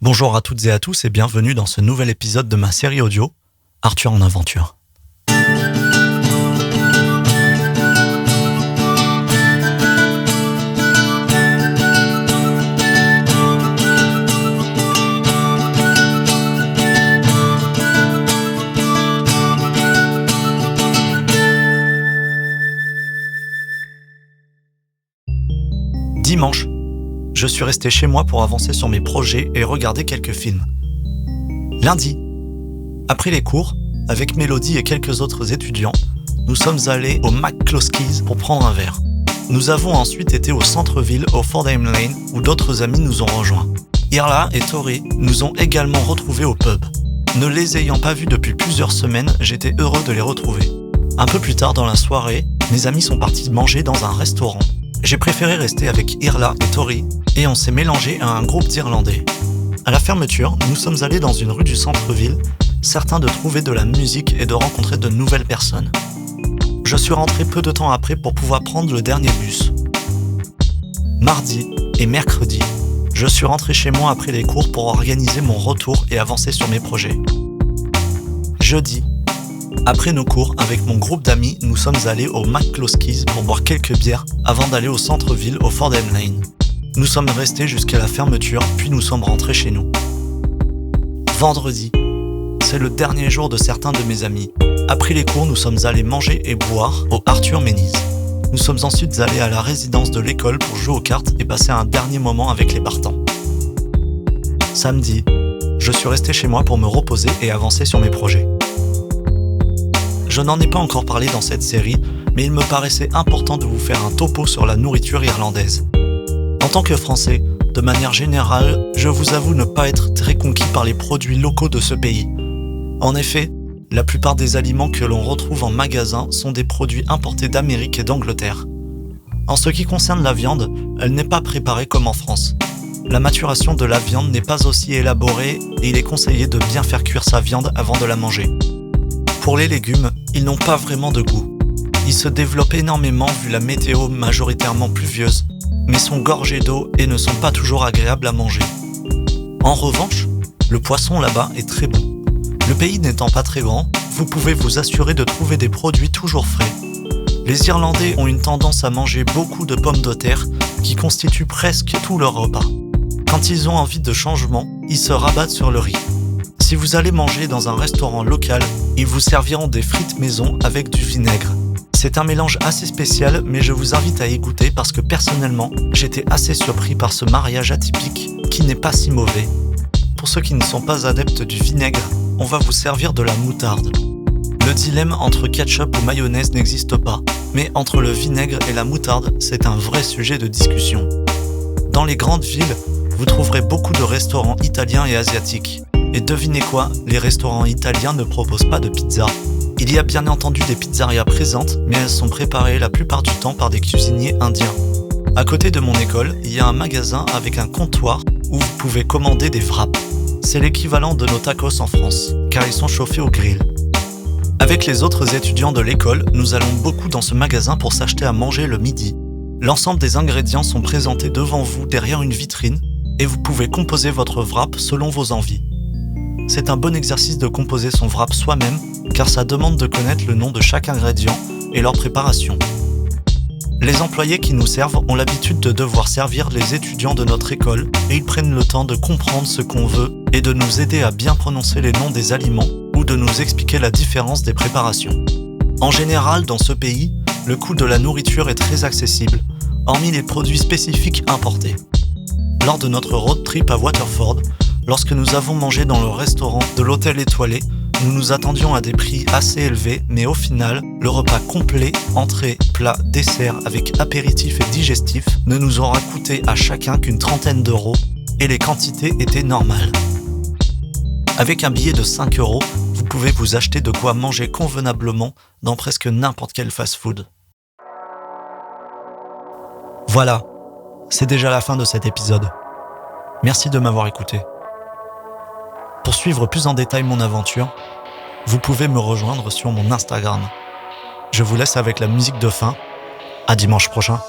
Bonjour à toutes et à tous et bienvenue dans ce nouvel épisode de ma série audio, Arthur en aventure. Dimanche, je suis resté chez moi pour avancer sur mes projets et regarder quelques films. Lundi, après les cours, avec Mélodie et quelques autres étudiants, nous sommes allés au McCloskey's pour prendre un verre. Nous avons ensuite été au centre-ville, au Fordham Lane, où d'autres amis nous ont rejoints. Irla et Tori nous ont également retrouvés au pub. Ne les ayant pas vus depuis plusieurs semaines, j'étais heureux de les retrouver. Un peu plus tard dans la soirée, mes amis sont partis manger dans un restaurant. J'ai préféré rester avec Irla et Tori et on s'est mélangé à un groupe d'Irlandais. À la fermeture, nous sommes allés dans une rue du centre-ville, certains de trouver de la musique et de rencontrer de nouvelles personnes. Je suis rentré peu de temps après pour pouvoir prendre le dernier bus. Mardi et mercredi, je suis rentré chez moi après les cours pour organiser mon retour et avancer sur mes projets. Jeudi, après nos cours, avec mon groupe d'amis, nous sommes allés au McCloskey's pour boire quelques bières avant d'aller au centre-ville au Fordham Lane. Nous sommes restés jusqu'à la fermeture, puis nous sommes rentrés chez nous. Vendredi, c'est le dernier jour de certains de mes amis. Après les cours, nous sommes allés manger et boire au Arthur Ménise. Nous sommes ensuite allés à la résidence de l'école pour jouer aux cartes et passer un dernier moment avec les partants. Samedi, je suis resté chez moi pour me reposer et avancer sur mes projets. Je n'en ai pas encore parlé dans cette série, mais il me paraissait important de vous faire un topo sur la nourriture irlandaise. En tant que Français, de manière générale, je vous avoue ne pas être très conquis par les produits locaux de ce pays. En effet, la plupart des aliments que l'on retrouve en magasin sont des produits importés d'Amérique et d'Angleterre. En ce qui concerne la viande, elle n'est pas préparée comme en France. La maturation de la viande n'est pas aussi élaborée et il est conseillé de bien faire cuire sa viande avant de la manger. Pour les légumes, ils n'ont pas vraiment de goût. Ils se développent énormément vu la météo majoritairement pluvieuse, mais sont gorgés d'eau et ne sont pas toujours agréables à manger. En revanche, le poisson là-bas est très bon. Le pays n'étant pas très grand, vous pouvez vous assurer de trouver des produits toujours frais. Les Irlandais ont une tendance à manger beaucoup de pommes de terre qui constituent presque tout leur repas. Quand ils ont envie de changement, ils se rabattent sur le riz. Si vous allez manger dans un restaurant local, ils vous serviront des frites maison avec du vinaigre. C'est un mélange assez spécial, mais je vous invite à y goûter parce que personnellement, j'étais assez surpris par ce mariage atypique qui n'est pas si mauvais. Pour ceux qui ne sont pas adeptes du vinaigre, on va vous servir de la moutarde. Le dilemme entre ketchup ou mayonnaise n'existe pas, mais entre le vinaigre et la moutarde, c'est un vrai sujet de discussion. Dans les grandes villes, vous trouverez beaucoup de restaurants italiens et asiatiques. Et devinez quoi, les restaurants italiens ne proposent pas de pizza. Il y a bien entendu des pizzerias présentes, mais elles sont préparées la plupart du temps par des cuisiniers indiens. À côté de mon école, il y a un magasin avec un comptoir où vous pouvez commander des wraps. C'est l'équivalent de nos tacos en France, car ils sont chauffés au grill. Avec les autres étudiants de l'école, nous allons beaucoup dans ce magasin pour s'acheter à manger le midi. L'ensemble des ingrédients sont présentés devant vous derrière une vitrine et vous pouvez composer votre wrap selon vos envies. C'est un bon exercice de composer son wrap soi-même, car ça demande de connaître le nom de chaque ingrédient et leur préparation. Les employés qui nous servent ont l'habitude de devoir servir les étudiants de notre école et ils prennent le temps de comprendre ce qu'on veut et de nous aider à bien prononcer les noms des aliments ou de nous expliquer la différence des préparations. En général, dans ce pays, le coût de la nourriture est très accessible, hormis les produits spécifiques importés. Lors de notre road trip à Waterford, lorsque nous avons mangé dans le restaurant de l'hôtel étoilé, nous nous attendions à des prix assez élevés, mais au final, le repas complet, entrée, plat, dessert avec apéritif et digestif ne nous aura coûté à chacun qu'une trentaine d'euros et les quantités étaient normales. Avec un billet de 5 euros, vous pouvez vous acheter de quoi manger convenablement dans presque n'importe quel fast-food. Voilà, c'est déjà la fin de cet épisode. Merci de m'avoir écouté. Pour suivre plus en détail mon aventure, vous pouvez me rejoindre sur mon Instagram. Je vous laisse avec la musique de fin. À dimanche prochain.